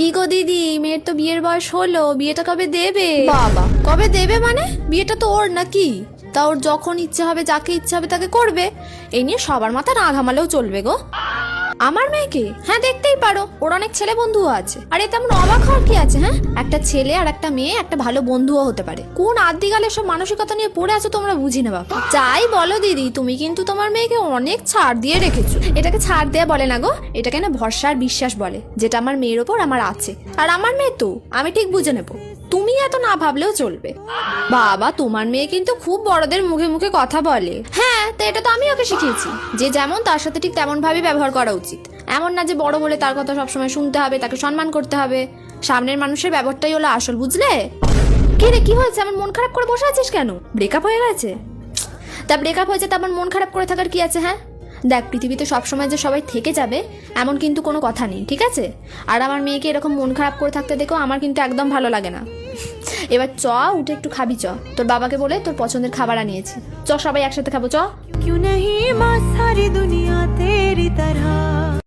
কি গো দিদি, মেয়ের তো বিয়ের বয়স হলো, বিয়েটা কবে দেবে? বাবা, কবে দেবে মানে? বিয়েটা তো ওর নাকি? তা ওর যখন ইচ্ছে হবে, যাকে ইচ্ছে হবে তাকে করবে। এই নিয়ে সবার মাথা না ঘামালেও চলবে গো। আমার মেয়েকে? হ্যাঁ, দেখতেই পারো, ওর অনেক ছেলে বন্ধুও আছে। আর এ তেমন অবাক হওয়ার কি আছে? হ্যাঁ, একটা ছেলে আর একটা মেয়ে একটা ভালো বন্ধুও হতে পারে। কোন আদিকালে সব মানসিকতা নিয়ে পড়ে আছো তোমরা, বুঝি না বাবা। যাই বলো দিদি, তুমি কিন্তু তোমার মেয়েকে অনেক ছাড় দিয়ে রেখেছো। এটাকে ছাড় দেয়া বলে না গো, এটাকে না ভরসা আর বিশ্বাস বলে, যেটা আমার মেয়ের ওপর আমার আছে। আর আমার মেয়ে তো আমি ঠিক বুঝে নেবো, তুমি এত না ভাবলেও চলবে। বাবা, তোমার মেয়ে কিন্তু খুব বড়দের মুখে মুখে কথা বলে। হ্যাঁ, তো এটা তো আমি ওকে শিখিয়েছি, যে যেমন তার সাথে ঠিক তেমন ভাবে ব্যবহার করা উচিত। এমন না যে বড় বলে তার কথা সবসময় শুনতে হবে, তাকে সম্মান করতে হবে। সামনের মানুষের ব্যবহারটাই হলো আসল, বুঝলে? কি রে, কি হয়েছে? আমার মন খারাপ করে বসে আছিস কেন? ব্রেকআপ হয়ে গেছে? তা ব্রেকআপ হয়েছে, তারপর মন খারাপ করে থাকার কি আছে? হ্যাঁ, দেখ, পৃথিবীতে সবসময় যে সবাই থেকে যাবে এমন কিন্তু কোনো কথা নেই, ঠিক আছে? আর আমার মেয়েকে এরকম মন খারাপ করে থাকতে দেখো আমার কিন্তু একদম ভালো লাগে না। এবার চ, উঠে একটু খাবি, চ। তোর বাবাকে বলে তোর পছন্দের খাবার আনিয়েছি, চ সবাই একসাথে খাবো, চ। क्यों नहीं माँ सारी दुनिया तेरी तरह।